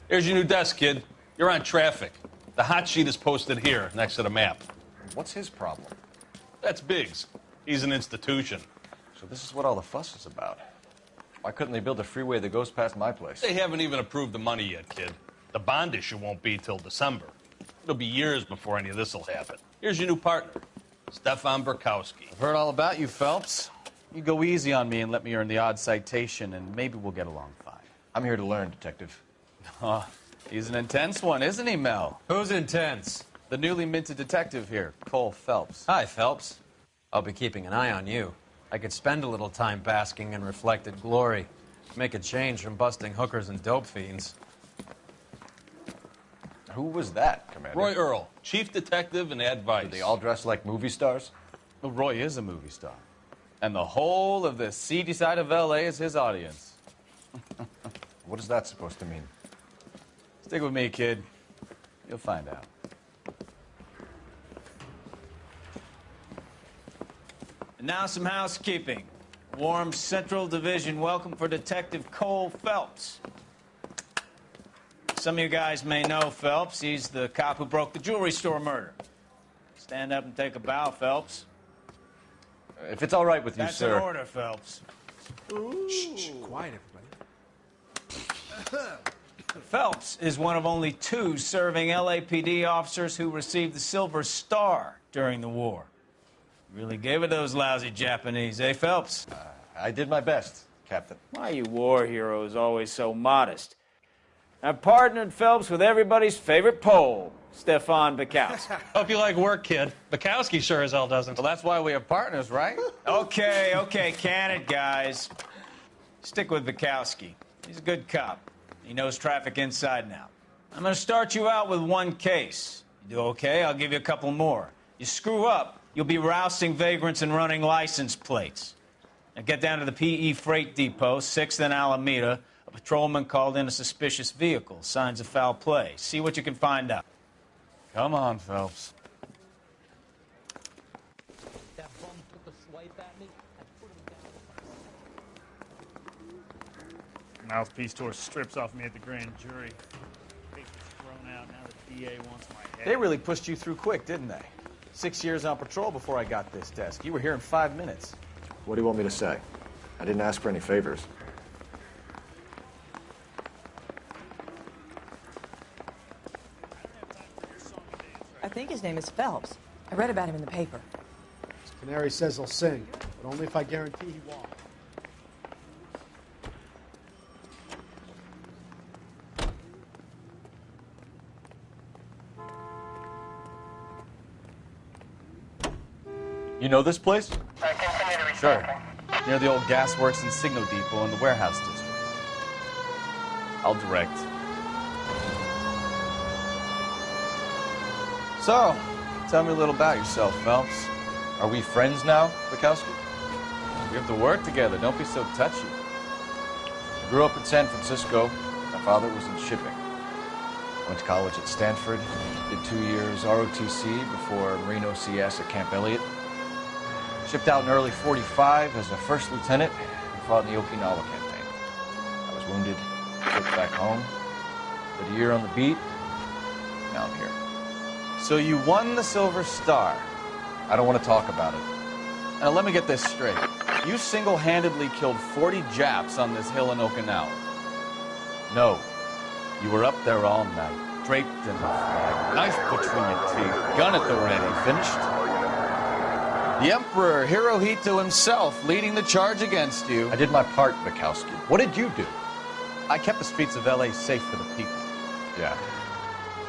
Here's your new desk, kid. You're on traffic. The hot sheet is posted here, next to the map. What's his problem? That's Biggs. He's an institution. So this is what all the fuss is about. Why couldn't they build a freeway that goes past my place? They haven't even approved the money yet, kid. The bond issue won't be till December. It'll be years before any of this will happen. Here's your new partner, Stefan Burkowski. I've heard all about you, Phelps. You go easy on me and let me earn the odd citation, and maybe we'll get along fine. I'm here to learn, Detective. Oh, he's an intense one, isn't he, Mel? Who's intense? The newly minted detective here, Cole Phelps. Hi, Phelps. I'll be keeping an eye on you. I could spend a little time basking in reflected glory. Make a change from busting hookers and dope fiends. Who was that, Commander? Roy Earl, chief detective and advice. Do they all dress like movie stars? Well, Roy is a movie star. And the whole of the seedy side of L.A. is his audience. What is that supposed to mean? Stick with me, kid. You'll find out. And now some housekeeping. Warm Central Division welcome for Detective Cole Phelps. Some of you guys may know Phelps. He's the cop who broke the jewelry store murder. Stand up and take a bow, Phelps. If it's all right with you, That's sir. an order, Phelps. Shh, quiet, everybody. Phelps is one of only 2 serving LAPD officers who received the Silver Star during the war. Really gave it those lousy Japanese, eh, Phelps? I did my best, Captain. Why are you war heroes always so modest? I've partnered Phelps with everybody's favorite Pole, Stefan Burkowski. Hope you like work, kid. Bukowski sure as hell doesn't. Well, that's why we have partners, right? Okay, can it, guys. Stick with Burkowski. He's a good cop. He knows traffic inside and out. I'm going to start you out with 1 case. You do okay, I'll give you a couple more. You screw up, you'll be rousting vagrants and running license plates. Now get down to the PE Freight Depot, 6th and Alameda. A patrolman called in a suspicious vehicle. Signs of foul play. See what you can find out. Come on, Phelps. That bum took a swipe at me. I put him down. Mouthpiece tore strips off me at the grand jury. Case was thrown out. Now the DA wants my head. They really pushed you through quick, didn't they? 6 years on patrol before I got this desk. You were here in 5 minutes. What do you want me to say? I didn't ask for any favors. I think his name is Phelps. I read about him in the paper. Canary says he'll sing, but only if I guarantee he won't. You know this place? Sure. Near the old gasworks and signal depot in the warehouse district. I'll direct. So, tell me a little about yourself, Phelps. Are we friends now, Bukowski? We have to work together. Don't be so touchy. I grew up in San Francisco. My father was in shipping. Went to college at Stanford. Did 2 years ROTC before Marine OCS at Camp Elliott. Shipped out in early '45 as a first lieutenant and fought in the Okinawa campaign. I was wounded, shipped back home. Did a year on the beat. Now I'm here. So you won the Silver Star. I don't want to talk about it. Now let me get this straight. You single-handedly killed 40 Japs on this hill in Okinawa. No. You were up there all night, draped in the flag, knife between your teeth, gun at the ready, finished? The Emperor Hirohito himself leading the charge against you. I did my part, Bukowski. What did you do? I kept the streets of L.A. safe for the people. Yeah.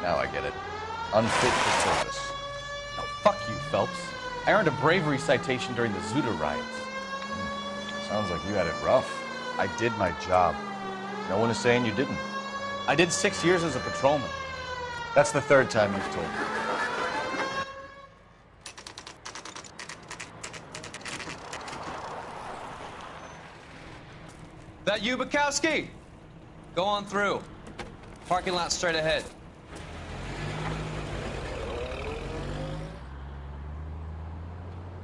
Now I get it. Unfit for service. Now, fuck you, Phelps. I earned a bravery citation during the Zuda riots. Sounds like you had it rough. I did my job. No one is saying you didn't. I did 6 years as a patrolman. That's the 3rd time you've told me. That you, Bukowski? Go on through. Parking lot straight ahead.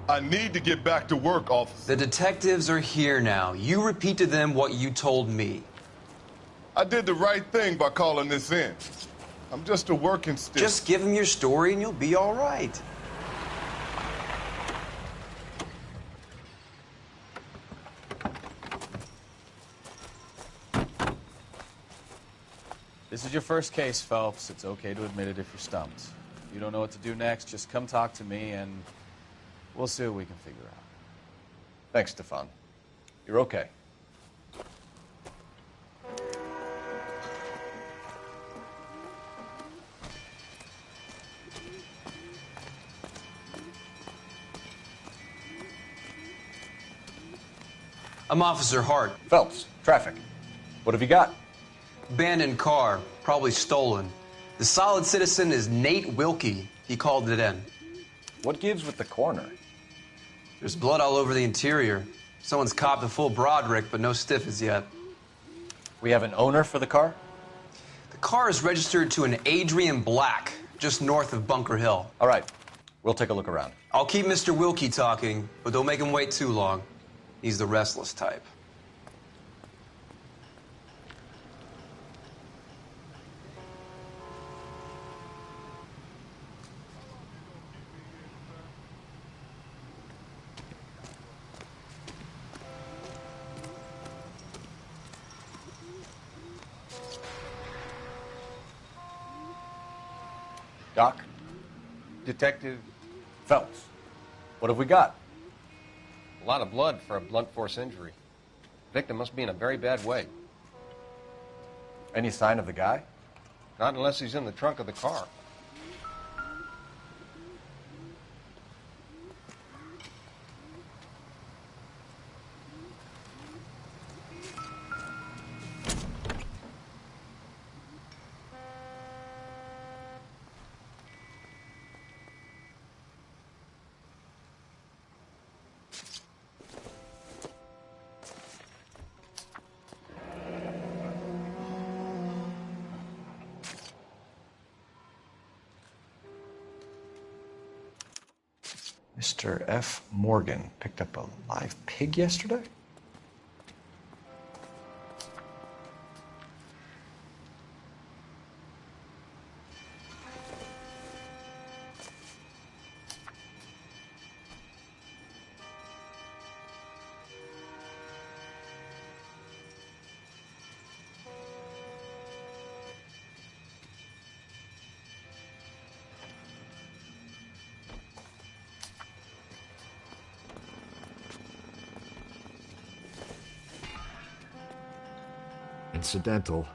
I need to get back to work, officer. The detectives are here now. You repeat to them what you told me. I did the right thing by calling this in. I'm just a working stiff. Just give him your story and you'll be all right. This is your first case, Phelps. It's okay to admit it if you're stumped. If you don't know what to do next, just come talk to me and we'll see what we can figure out. Thanks, Stefan. You're okay. I'm Officer Hart. Phelps, traffic. What have you got? Abandoned car, probably stolen. The solid citizen is Nate Wilkie. He called it in. What gives with the coroner? There's blood all over the interior. Someone's copped a full Broderick, but no stiff as yet. We have an owner for the car? The car is registered to an Adrian Black, just north of Bunker Hill. All right. We'll take a look around. I'll keep Mr. Wilkie talking, but don't make him wait too long. He's the restless type. Doc? Detective, Phelps. What have we got? a lot of blood for a blunt force injury. Victim must be in a very bad way. Any sign of the guy? Not unless he's in the trunk of the car. Mr. F. Morgan picked up a live pig yesterday? Incidental.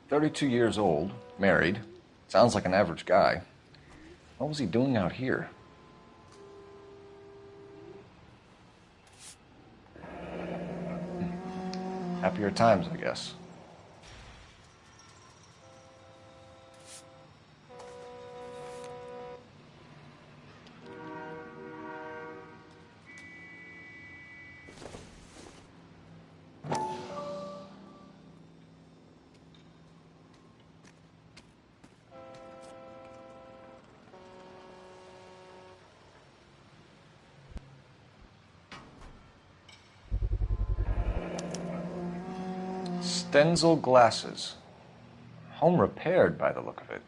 "32 years old, married. Sounds like an average guy. What was he doing out here?" Happier times, I guess. Stenzel glasses. Home repaired by the look of it.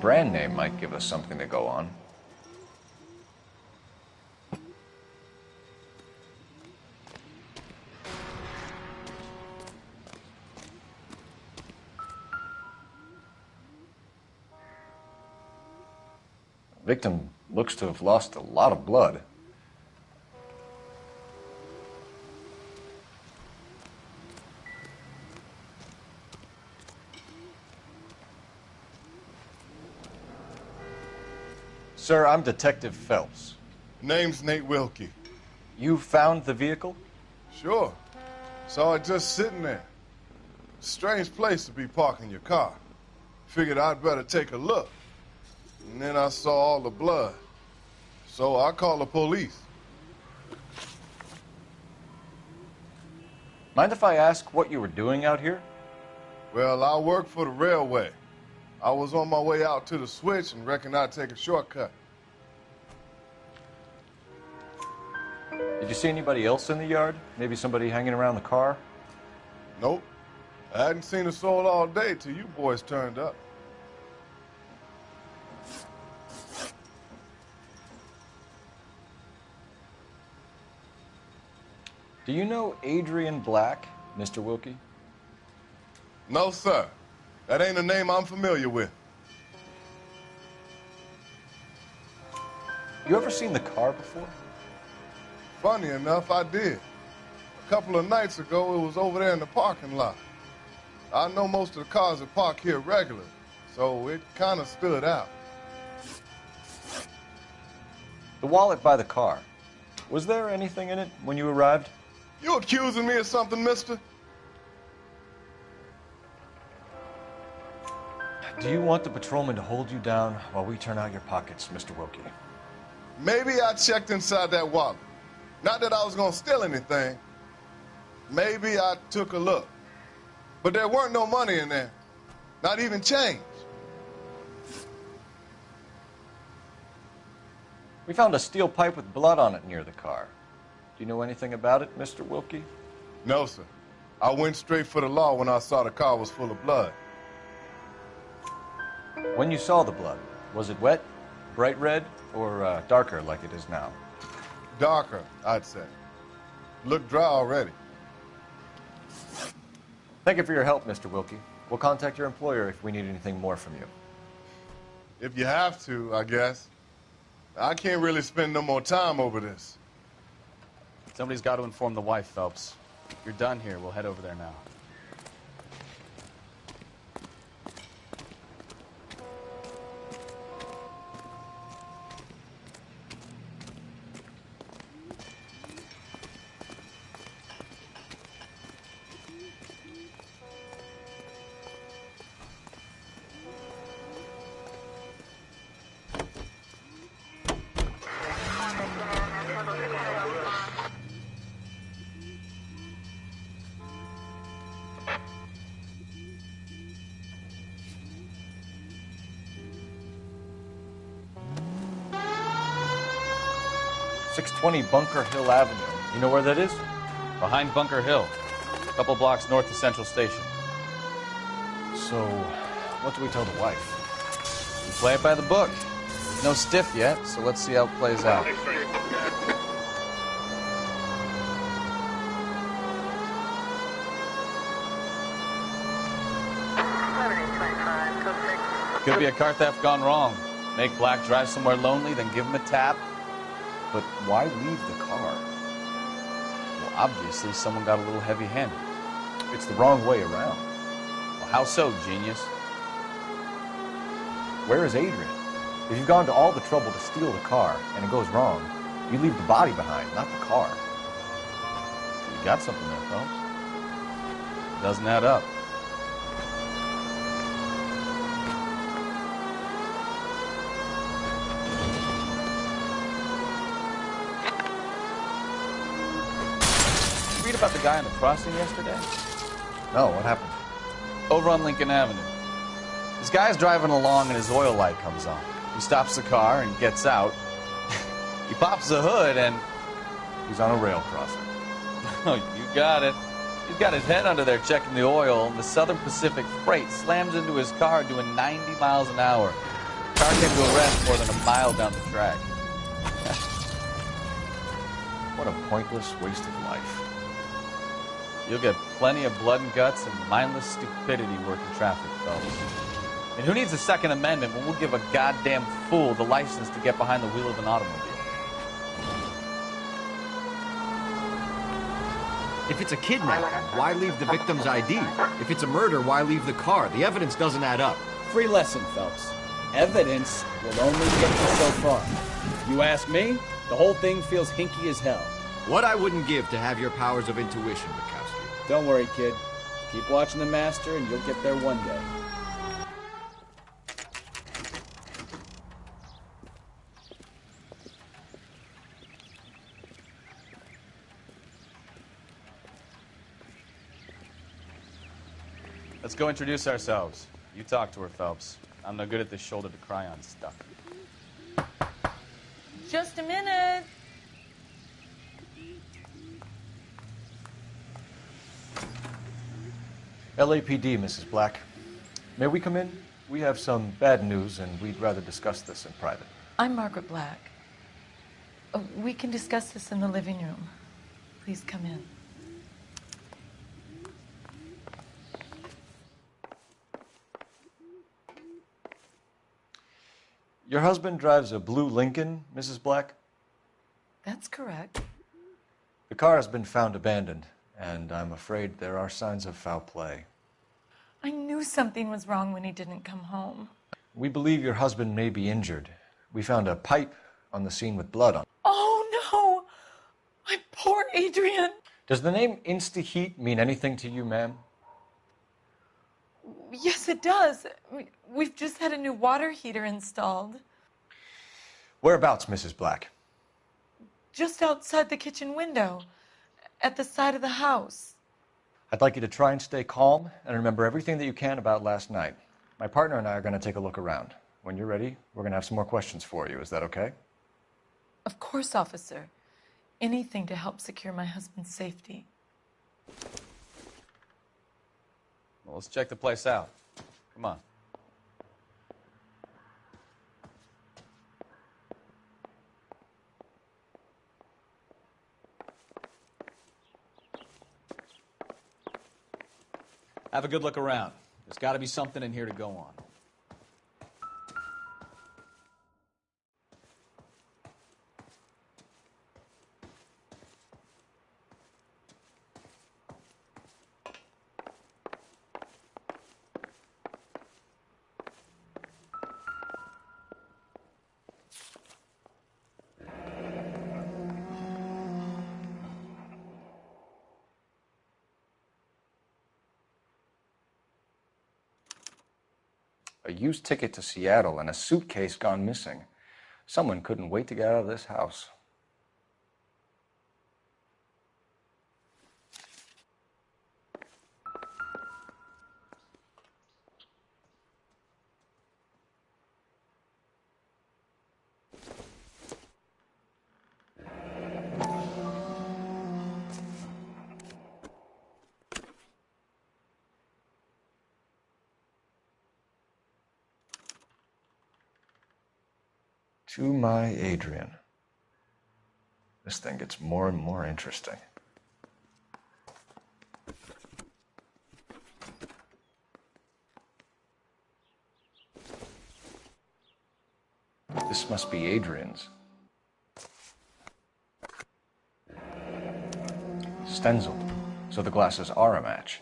brand name might give us something to go on. The victim looks to have lost a lot of blood. Sir, I'm Detective Phelps. Name's Nate Wilkie. You found the vehicle? Sure. Saw it just sitting there. Strange place to be parking your car. Figured I'd better take a look. And then I saw all the blood. So I called the police. Mind if I ask what you were doing out here? Well, I work for the railway. I was on my way out to the switch and reckoned I'd take a shortcut. Did you see anybody else in the yard? Maybe somebody hanging around the car? Nope. I hadn't seen a soul all day till you boys turned up. Do you know Adrian Black, Mr. Wilkie? No, sir. That ain't a name I'm familiar with. You ever seen the car before? Funny enough, I did. A couple of nights ago, it was over there in the parking lot. I know most of the cars that park here regularly, so it kind of stood out. The wallet by the car. Was there anything in it when you arrived? You accusing me of something, mister? Do you want the patrolman to hold you down while we turn out your pockets, Mr. Wilkie? Maybe I checked inside that wallet. Not that I was going to steal anything. Maybe I took a look. But there weren't no money in there. Not even change. We found a steel pipe with blood on it near the car. Do you know anything about it, Mr. Wilkie? No, sir. I went straight for the law when I saw the car was full of blood. When you saw the blood, was it wet, bright red, or darker like it is now? Darker, I'd say. Looked dry already. Thank you for your help, Mr. Wilkie. We'll contact your employer if we need anything more from you. If you have to, I guess. I can't really spend no more time over this. Somebody's got to inform the wife, Phelps. You're done here. We'll head over there now. .620 Bunker Hill Avenue. You know where that is? Behind Bunker Hill. A couple blocks north of Central Station. So, what do we tell the wife? We play it by the book. There's no stiff yet, so let's see how it plays out. Could be a car theft gone wrong. Make Black drive somewhere lonely, then give him a tap. But why leave the car? Well, obviously, someone got a little heavy-handed. It's the wrong way around. Well, how so, genius? Where is Adrian? If you've gone to all the trouble to steal the car and it goes wrong, you leave the body behind, not the car. You got something there, Phelps. Doesn't add up. Read about the guy on the crossing yesterday? No, what happened? Over on Lincoln Avenue. This guy's driving along and his oil light comes on. He stops the car and gets out. He pops the hood and... he's on a rail crossing. Oh, you got it. He's got his head under there checking the oil, and the Southern Pacific Freight slams into his car doing 90 miles an hour. car came to a rest more than a mile down the track. What a pointless waste of life. You'll get plenty of blood and guts and mindless stupidity working traffic, fellas. And who needs a Second Amendment when we'll give a goddamn fool the license to get behind the wheel of an automobile? If it's a kidnapping, why leave the victim's ID? If it's a murder, why leave the car? The evidence doesn't add up. Free lesson, Phelps. Evidence will only get you so far. If you ask me, the whole thing feels hinky as hell. What I wouldn't give to have your powers of intuition, Bukowski. Don't worry, kid. Keep watching the master and you'll get there one day. Let's go introduce ourselves. You talk to her, Phelps. I'm no good at this shoulder-to-cry-on stuff. Just a minute. LAPD, Mrs. Black. May we come in? We have some bad news, and we'd rather discuss this in private. I'm Margaret Black. We can discuss this in the living room. Please come in. Your husband drives a blue Lincoln, Mrs. Black? That's correct. The car has been found abandoned, and I'm afraid there are signs of foul play. I knew something was wrong when he didn't come home. We believe your husband may be injured. We found a pipe on the scene with blood on it. Oh, no! My poor Adrian! Does the name Insta-Heat mean anything to you, ma'am? Yes, it does. We've just had a new water heater installed. Whereabouts, Mrs. Black? Just outside the kitchen window, at the side of the house. I'd like you to try and stay calm and remember everything that you can about last night. My partner and I are going to take a look around. When you're ready, we're going to have some more questions for you. Is that okay? Of course, officer. Anything to help secure my husband's safety. Well, let's check the place out. Come on. Have a good look around. There's got to be something in here to go on. A used ticket to Seattle and a suitcase gone missing. Someone couldn't wait to get out of this house. To my Adrian. This thing gets more and more interesting. This must be Adrian's. Stenzel. So the glasses are a match.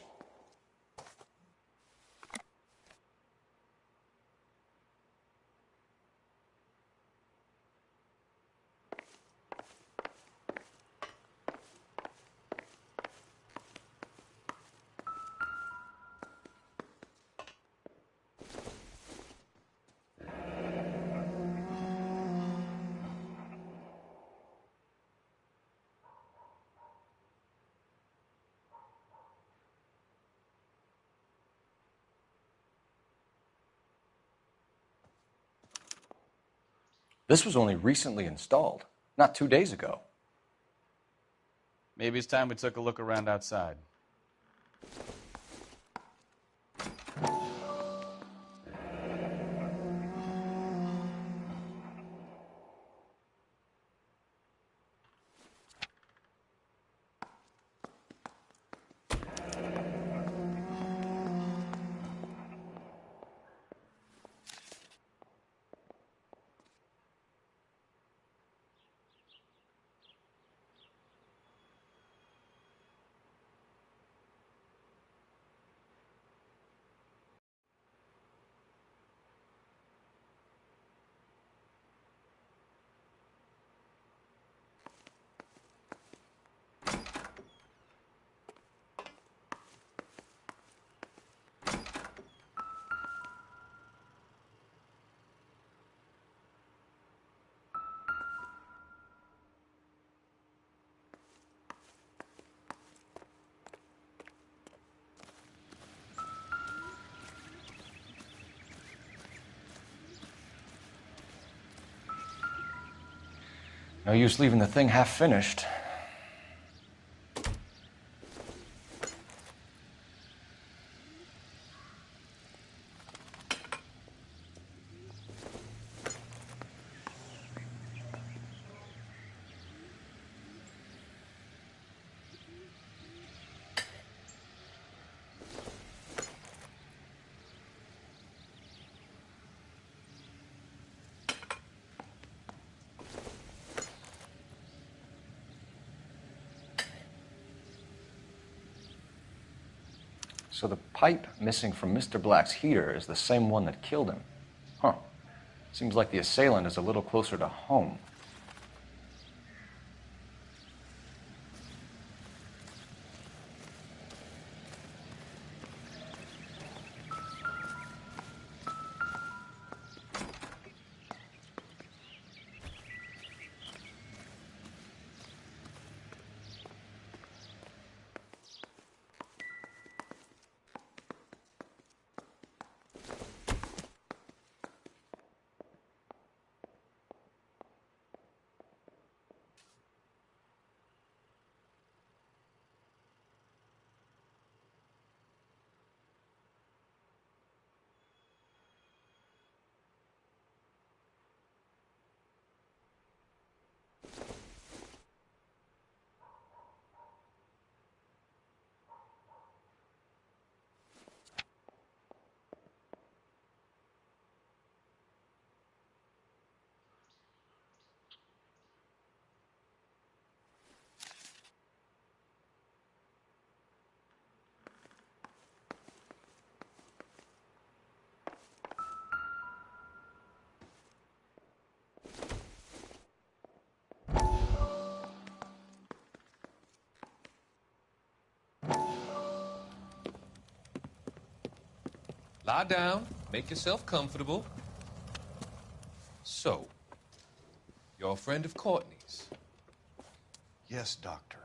This was only recently installed, not 2 days ago. Maybe it's time we took a look around outside. No use leaving the thing half finished. So the pipe missing from Mr. Black's heater is the same one that killed him. Huh. Seems like the assailant is a little closer to home. Lie down, make yourself comfortable. So, you're a friend of Courtney's? Yes, Doctor.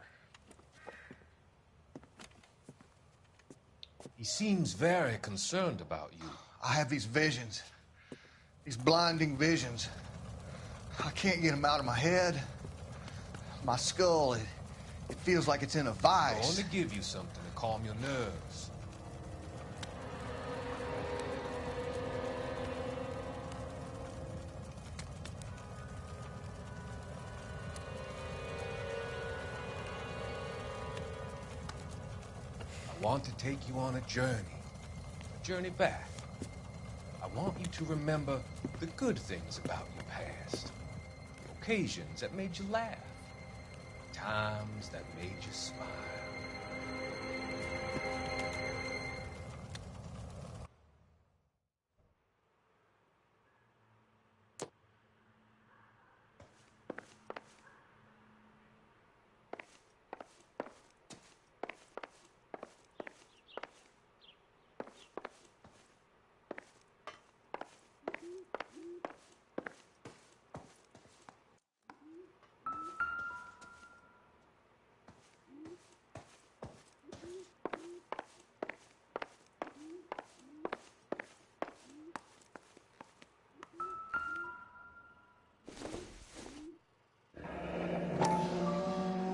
He seems very concerned about you. I have these visions, these blinding visions. I can't get them out of my head. My skull, it feels like it's in a vice. I want to give you something to calm your nerves. I want to take you on a journey back. I want you to remember the good things about your past, the occasions that made you laugh, times that made you smile.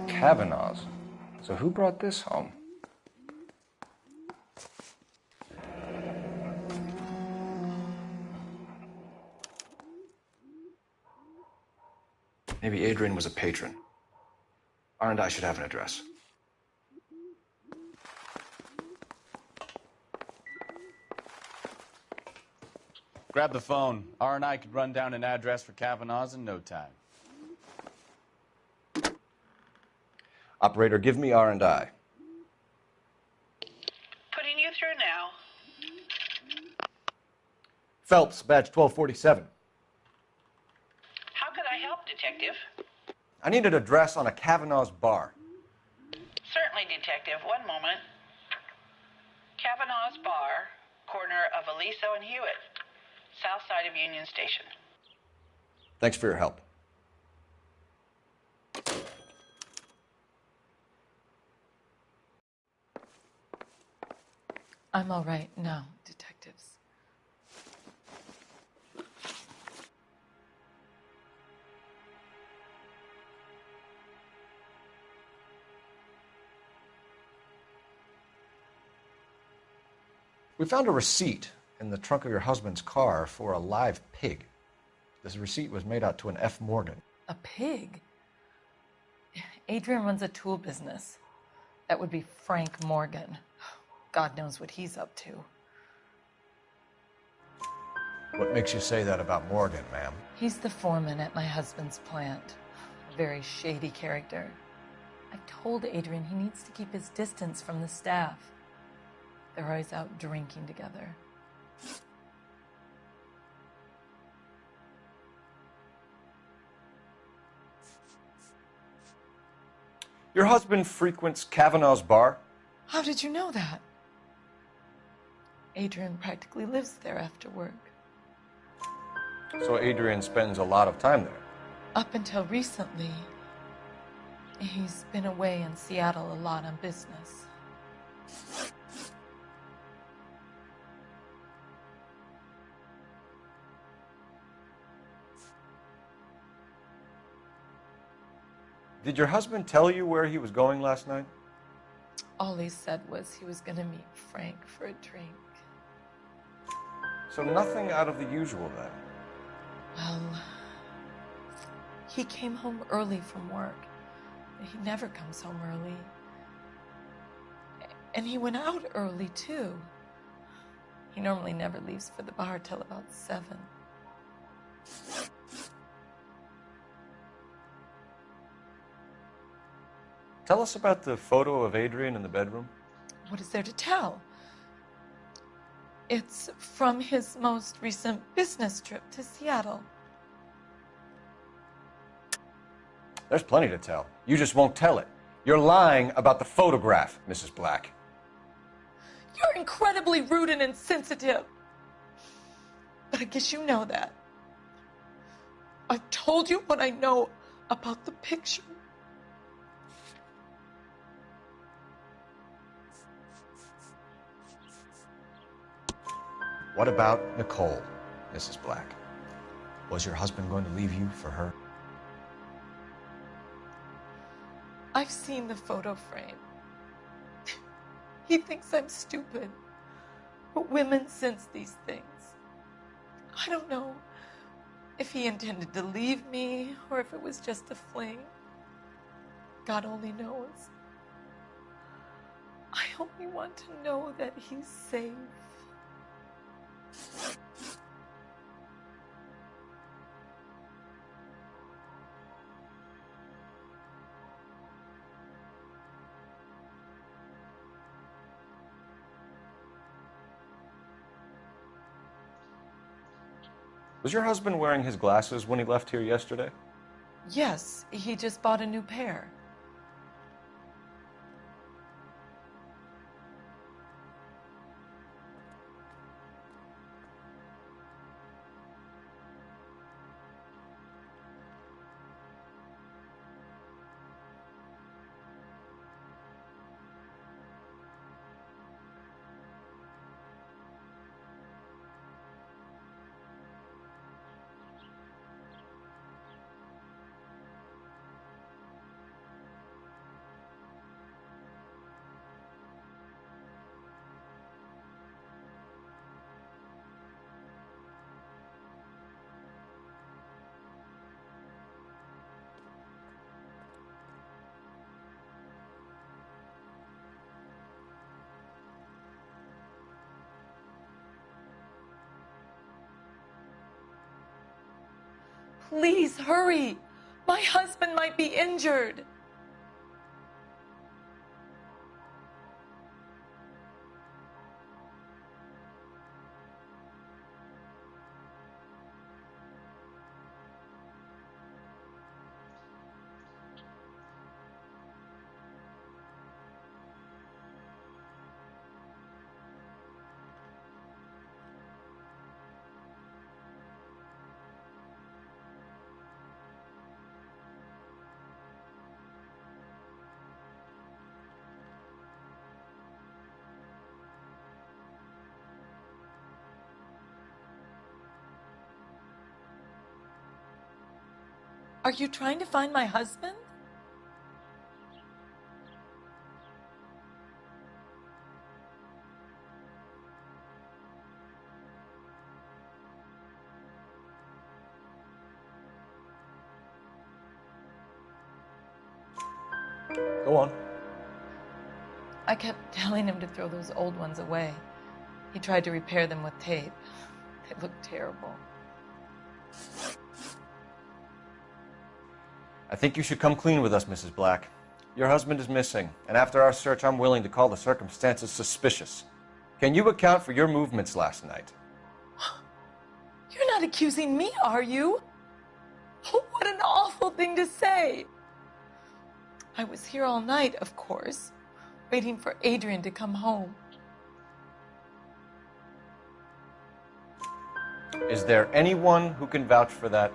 Kavanaugh's. So who brought this home? Maybe Adrian was a patron. R&I should have an address. Grab the phone. R&I could run down an address for Kavanaugh's in no time. Operator, give me R&I. Putting you through now. Phelps, badge 1247. How could I help, Detective? I need an address on a Kavanaugh's bar. Certainly, Detective. One moment. Kavanaugh's Bar, corner of Aliso and Hewitt, south side of Union Station. Thanks for your help. I'm all right now, detectives. We found a receipt in the trunk of your husband's car for a live pig. This receipt was made out to an F. Morgan. A pig? Adrian runs a tool business. That would be Frank Morgan. God knows what he's up to. What makes you say that about Morgan, ma'am? He's the foreman at my husband's plant. A very shady character. I've told Adrian he needs to keep his distance from the staff. They're always out drinking together. Your husband frequents Kavanaugh's bar? How did you know that? Adrian practically lives there after work. So Adrian spends a lot of time there. Up until recently, he's been away in Seattle a lot on business. Did your husband tell you where he was going last night? All he said was he was going to meet Frank for a drink. So nothing out of the usual then? Well, he came home early from work. He never comes home early. And he went out early, too. He normally never leaves for the bar till about 7. Tell us about the photo of Adrian in the bedroom. What is there to tell? It's from his most recent business trip to Seattle. There's plenty to tell. You just won't tell it. You're lying about the photograph, Mrs. Black. You're incredibly rude and insensitive. But I guess you know that. I've told you what I know about the picture. What about Nicole, Mrs. Black? Was your husband going to leave you for her? I've seen the photo frame. He thinks I'm stupid. But women sense these things. I don't know if he intended to leave me or if it was just a fling. God only knows. I only want to know that he's safe. Was your husband wearing his glasses when he left here yesterday? Yes, he just bought a new pair. Please hurry. My husband might be injured. Are you trying to find my husband? Go on. I kept telling him to throw those old ones away. He tried to repair them with tape. They looked terrible. I think you should come clean with us, Mrs. Black. Your husband is missing, and after our search, I'm willing to call the circumstances suspicious. Can you account for your movements last night? You're not accusing me, are you? What an awful thing to say. I was here all night, of course, waiting for Adrian to come home. Is there anyone who can vouch for that?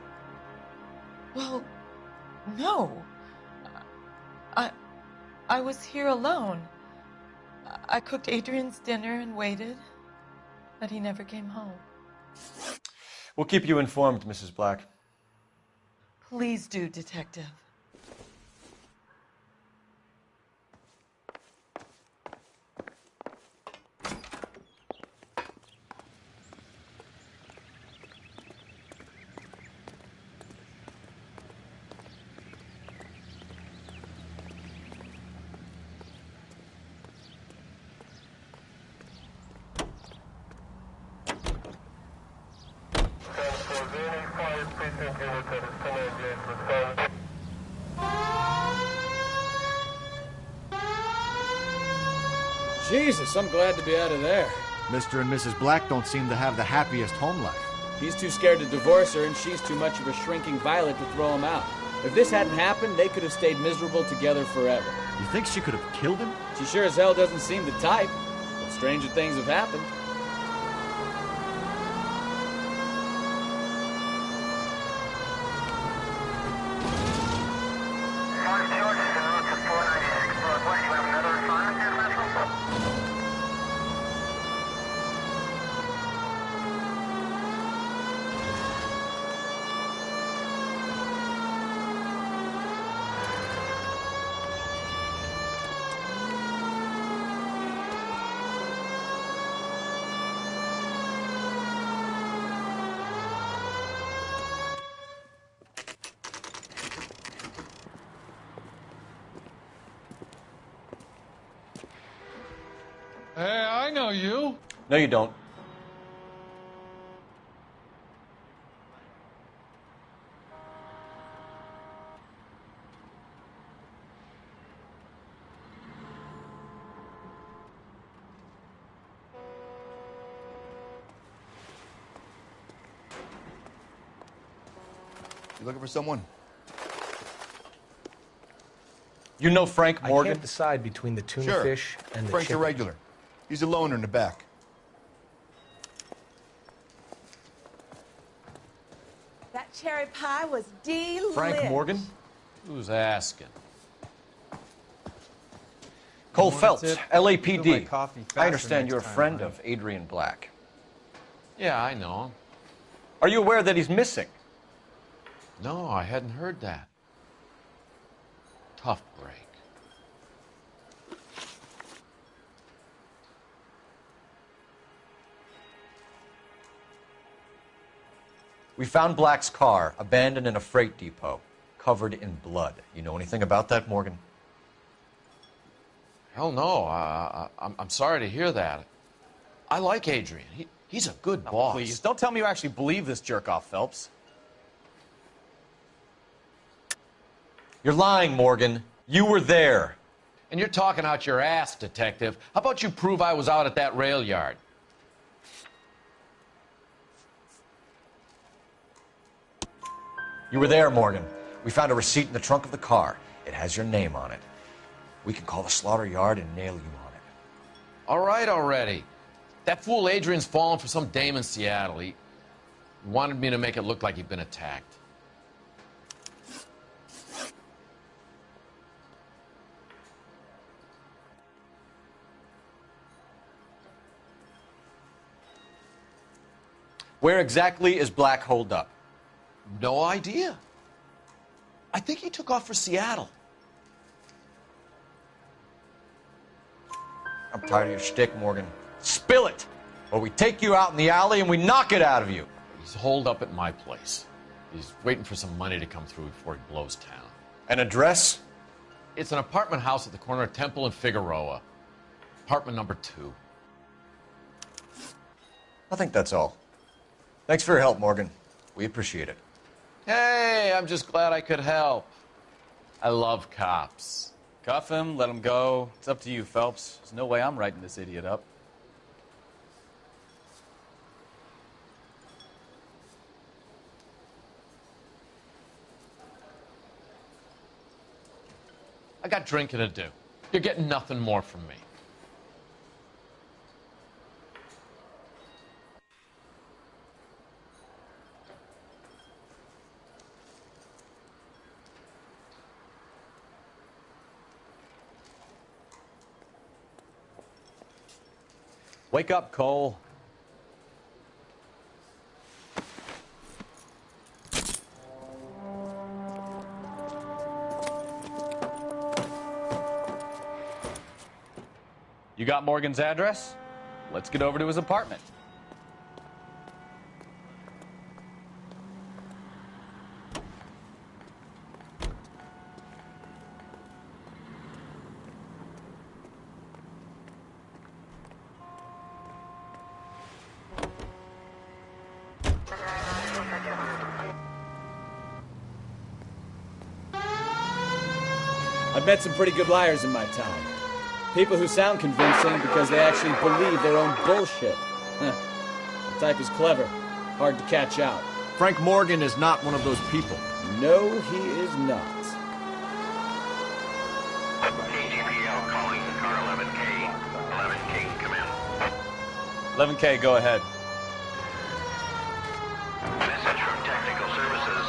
Well, no. I was here alone. I cooked Adrian's dinner and waited, but he never came home. We'll keep you informed, Mrs. Black. Please do, Detective. Jesus, I'm glad to be out of there. Mr. and Mrs. Black don't seem to have the happiest home life. He's too scared to divorce her, and she's too much of a shrinking violet to throw him out. If this hadn't happened, they could have stayed miserable together forever. You think she could have killed him? She sure as hell doesn't seem the type, but stranger things have happened. Hey, I know you. No, you don't. You looking for someone? You know Frank Morgan? I can't decide between the tuna Sure. fish and the Frank's chicken. a regular. He's a loner in the back. That cherry pie was delicious. Frank Morgan? Who's asking? Cole Morning, Phelps, Sid. LAPD. Do my coffee I faster understand next you're a time, friend honey. of Adrian Black. Yeah, I know. Are you aware that he's missing? No, I hadn't heard that. Tough break. We found Black's car abandoned in a freight depot, covered in blood. You know anything about that, Morgan? Hell no. I'm sorry to hear that. I like Adrian. He's a good boss. Please, don't tell me you actually believe this jerk-off, Phelps. You're lying, Morgan. You were there. And you're talking out your ass, detective. How about you prove I was out at that rail yard? You were there, Morgan. We found a receipt in the trunk of the car. It has your name on it. We can call the slaughter yard and nail you on it. All right already. That fool Adrian's fallen for some dame in Seattle. He wanted me to make it look like he'd been attacked. Where exactly is Black holed up? No idea. I think he took off for Seattle. I'm tired of your shtick, Morgan. Spill it, or we take you out in the alley and we knock it out of you. He's holed up at my place. He's waiting for some money to come through before he blows town. An address? It's an apartment house at the corner of Temple and Figueroa. Apartment number 2. I think that's all. Thanks for your help, Morgan. We appreciate it. Hey, I'm just glad I could help. I love cops. Cuff him, let him go. It's up to you, Phelps. There's no way I'm writing this idiot up. I got drinking to do. You're getting nothing more from me. Wake up, Cole. You got Morgan's address? Let's get over to his apartment. I've met some pretty good liars in my time. People who sound convincing because they actually believe their own bullshit. The type is clever, hard to catch out. Frank Morgan is not one of those people. No, he is not. KGPL calling car 11K. 11K, come in. 11K, go ahead. Message from Technical Services.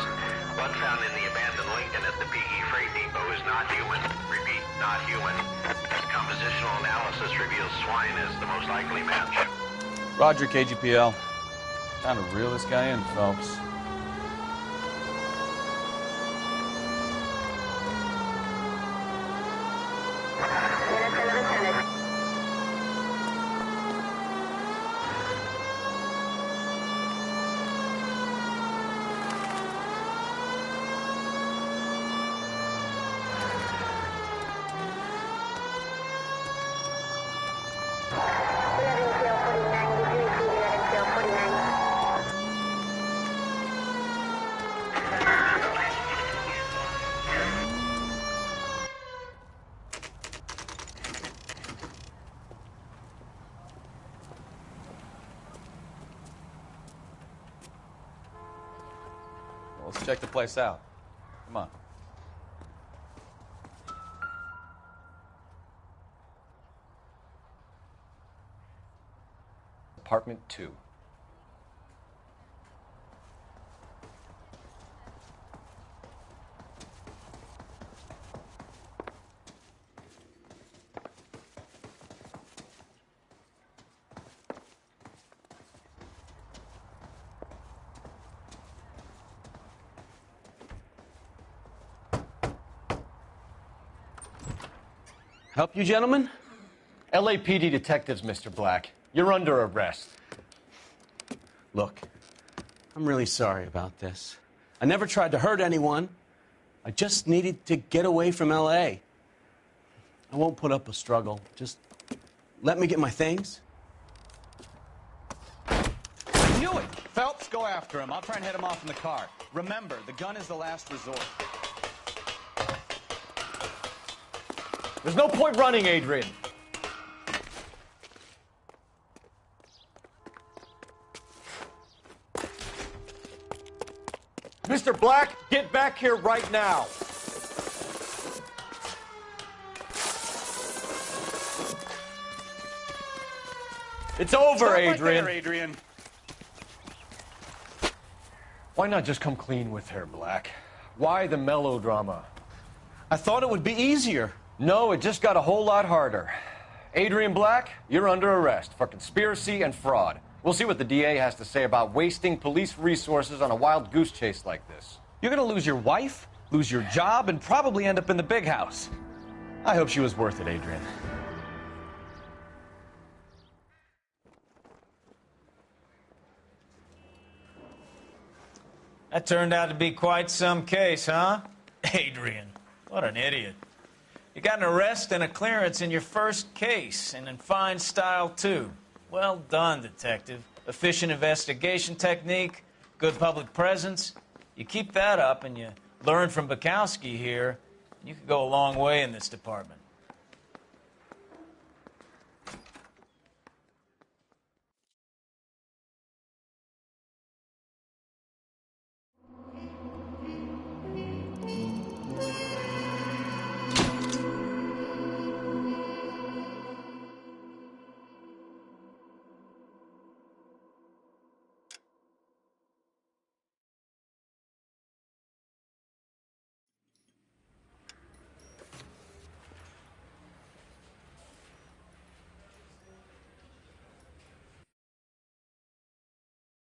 Blood found in the abandoned Lincoln at the PE Freight Depot is not human. Repeat, not human. Compositional analysis reveals swine as the most likely match. Roger, KGPL. Time to reel this guy in, Phelps. Let's check the place out. Come on. Apartment 2. Help you, gentlemen? LAPD detectives, Mr. Black. You're under arrest. Look, I'm really sorry about this. I never tried to hurt anyone. I just needed to get away from L.A. I won't put up a struggle. Just let me get my things. I knew it! Phelps, go after him. I'll try and head him off in the car. Remember, the gun is the last resort. There's no point running, Adrian. Mr. Black, get back here right now. It's over, Stop Adrian. Right there, Adrian. Why not just come clean with her, Black? Why the melodrama? I thought it would be easier. No, it just got a whole lot harder. Adrian Black, you're under arrest for conspiracy and fraud. We'll see what the DA has to say about wasting police resources on a wild goose chase like this. You're gonna lose your wife, lose your job, and probably end up in the big house. I hope she was worth it, Adrian. That turned out to be quite some case, huh? Adrian, what an idiot. You got an arrest and a clearance in your first case, and in fine style, too. Well done, detective. Efficient investigation technique, good public presence. You keep that up and you learn from Bukowski here, you could go a long way in this department.